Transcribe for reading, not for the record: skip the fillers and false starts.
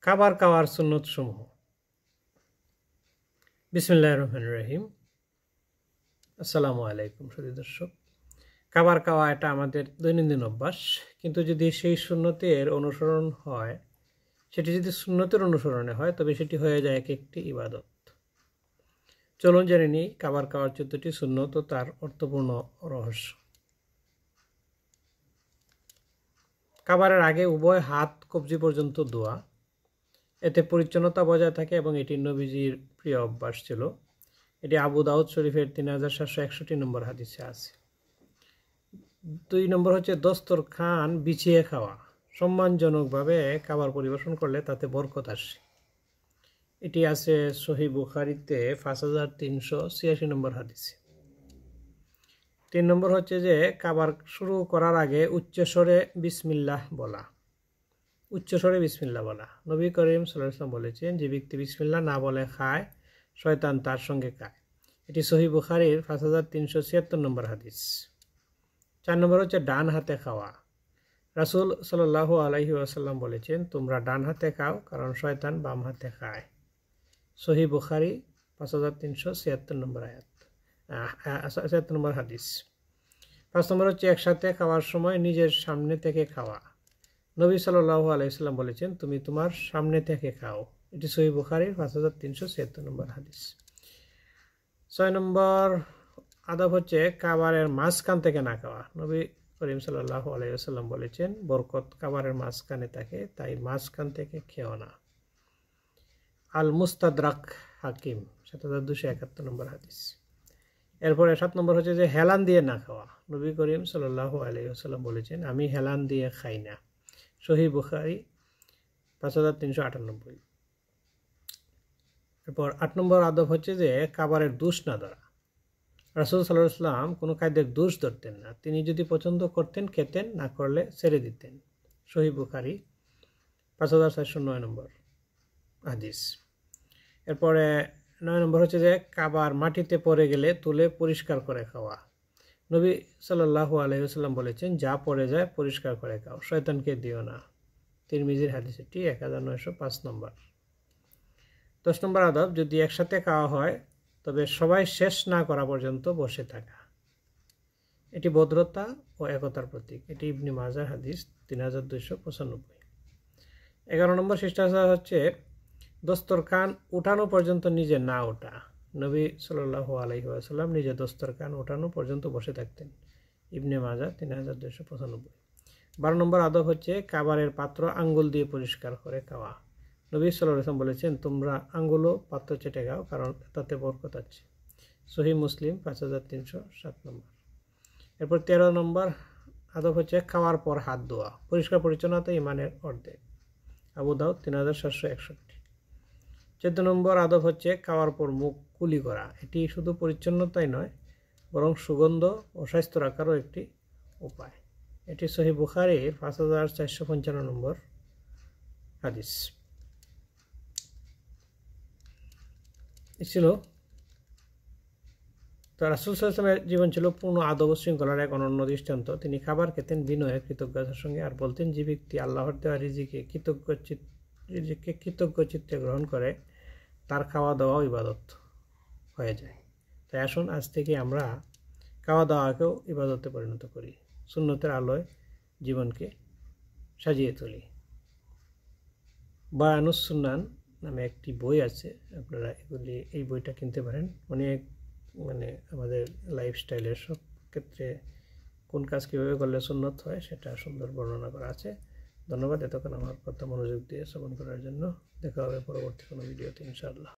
খাবার খাওয়ার সুন্নত সমূহ। বিসমিল্লাহির রহমানির রহিম। আসসালামু আলাইকুম সুধী দর্শক। খাবার খাওয়া এটা আমাদের দৈনন্দিন অভ্যাস, কিন্তু যদি সেই সুন্নতের অনুসরণ হয়, সেটি যদি সুন্নতের অনুসরণে হয়, তবে সেটি হয়ে যায় এক একটি ইবাদত। চলুন জেনে নিই খাবার খাওয়ার 14টি সুন্নত ও তার অর্থপূর্ণ রহস্য। খাবারের আগে উভয় হাত কবজি পর্যন্ত ধোয়া, এতে পরিচ্ছন্নতা বজায় থাকে এবং এটি নবীজির প্রিয় অভ্যাস ছিল। এটি আবু দাউদ শরীফের 3761 নম্বর হাদিসে আছে। 2 নম্বর হচ্ছে দস্তরখান বিছিয়ে খাওয়া। সম্মানজনকভাবে খাবার পরিবেশন করলে তাতে বরকত আসে। এটি আছে সহিহ বুখারীতে 5386 নম্বর হাদিসে। 3 নম্বর হচ্ছে যে খাবার শুরু করার আগে উচ্চস্বরে বিসমিল্লাহ বলা। উচ্চস্বরে বিসমিল্লাহ বলা। নবী করিম সাল্লাল্লাহু আলাইহি ওয়াসাল্লাম বলেছেন, যে ব্যক্তি বিসমিল্লাহ না বলে খায়, শয়তান তার সঙ্গে খায়। এটি সহিহ বুখারীর 5376 নম্বর হাদিস। 4 নম্বর হচ্ছে ডান হাতে খাওয়া। রাসূল সাল্লাল্লাহু আলাইহি ওয়াসাল্লাম বলেছেন, তোমরা ডান হাতে খাও, কারণ শয়তান বাম হাতে খায়। সহিহ বুখারী 5376 নম্বর আয়াত 76 নম্বর হাদিস। 5 নম্বর হচ্ছে একসাথে খাওয়ার সময় নিজের সামনে থেকে খাওয়া। নবী সাল্লাল্লাহু আলাইহি ওয়াসাল্লাম বলেছেন, তুমি তোমার সামনে থেকে খাও। এটি সহিহ বুখারীর 5376 নম্বর হাদিস। 6 নম্বর আদব হচ্ছে খাবারের মাঝখান থেকে না খাওয়া। নবী করিম সাল্লাল্লাহু আলাইহি ওয়াসাল্লাম বলেছেন, বরকত খাবারের মাঝখানে থাকে, তাই মাঝখান থেকে খেও না। আল মুস্তাদরাক হাকিম 7271 নম্বর হাদিস। এরপরে 7 নম্বর হচ্ছে যে হেলান দিয়ে না খাওয়া। নবী করিম সাল্লাল্লাহু আলাইহি ওয়াসাল্লাম বলেছেন, আমি হেলান দিয়ে খাই না। সহিহ বুখারী 5398। এরপর 8 নম্বর আদব হচ্ছে যে খাবারের দোষ না ধরা। রাসূল সাল্লাল্লাহু আলাইহি ওয়াসাল্লাম কোনো খাদ্যের দোষ ধরতেন না। তিনি যদি পছন্দ করতেন খেতেন, না করলে ছেড়ে দিতেন। সহিহ বুখারী 5409 নম্বর হাদিস। এরপরে 9 নম্বর হচ্ছে যে খাবার মাটিতে পড়ে গেলে তুলে পরিষ্কার করে খাওয়া। নবী সাল্লাল্লাহু আলাইহি ওয়াসাল্লাম বলেছেন, যা পড়ে যায় পরিষ্কার করে খাও, শয়তানকে দিও না। তিরমিজির হাদিস, এটি 1905 নম্বর। 10 নম্বর আদব, যদি একসাথে খাওয়া হয় তবে সবাই শেষ না করা পর্যন্ত বসে থাকা। এটি ভদ্রতা ও একতার প্রতীক। এটি ইবনে মাজাহ হাদিস 3295। 11 নম্বর শিষ্টাচার হচ্ছে দস্তরখান উঠানো পর্যন্ত নিজে না ওঠা। নবী সাল্লাল্লাহু আলাইহি ওয়াসাল্লাম নিজে দস্তরখান উঠানো পর্যন্ত বসে থাকতেন। ইবনে মাজাহ 3295। 12 নম্বর আদব হচ্ছে খাবারের পাত্র আঙ্গুল দিয়ে পরিষ্কার করে খাওয়া। নবী সাল্লাল্লাহু আলাইহি ওয়াসাল্লাম বলেছেন, তোমরা আঙ্গুল ও পাত্র চেটে খাও, কারণ তাতে বরকত আছে। সহিহ মুসলিম 5307 নম্বর। এরপর 13 নম্বর আদব হচ্ছে খাওয়ার পর হাত ধোয়া। পরিষ্কার পরিচ্ছন্নতা ঈমানের অর্ধেক। আবু দাউদ 3761। 14 নম্বর আদব হচ্ছে খাওয়ার পর মুখ কুলি করা। এটি শুধু পরিচ্ছন্নতাই নয়, বরং সুগন্ধ ও স্বাস্থ্য রাখারও একটি উপায়। এটি সহিহ বুখারীর 5455 নম্বর হাদিস। ছিল তো রাসূল সাল্লাল্লাহু আলাইহি ওয়াসাল্লামের জীবন ছিল পূর্ণ আদব শৃঙ্খলার এক অনন্য দৃষ্টান্ত। তিনি খাবার খেতেন বিনয়ে, কৃতজ্ঞতার সঙ্গে, আর বলতেন, যে ব্যক্তি আল্লাহর দেওয়া রিজিকে কৃতজ্ঞ চিত্তে গ্রহণ করে, তার খাওয়া দাওয়াও ইবাদত হয়ে যায়। তাই আসুন আজ থেকে আমরা খাওয়া দাওয়াকেও ইবাদতে পরিণত করি, সুন্নতের আলোয় জীবনকে সাজিয়ে তুলি। বায়ানুস সুন্নান নামে একটি বই আছে, আপনারা এই বইটা কিনতে পারেন। অনেক আমাদের লাইফস্টাইলের সব ক্ষেত্রে কোন কাজ কীভাবে করলে সুন্নত হয় সেটা সুন্দর বর্ণনা করা আছে। ধন্যবাদ এতক্ষণ আমার কথা মনোযোগ দিয়ে শ্রবণ করার জন্য। দেখা হবে পরবর্তী কোনো ভিডিওতে ইনশাআল্লাহ।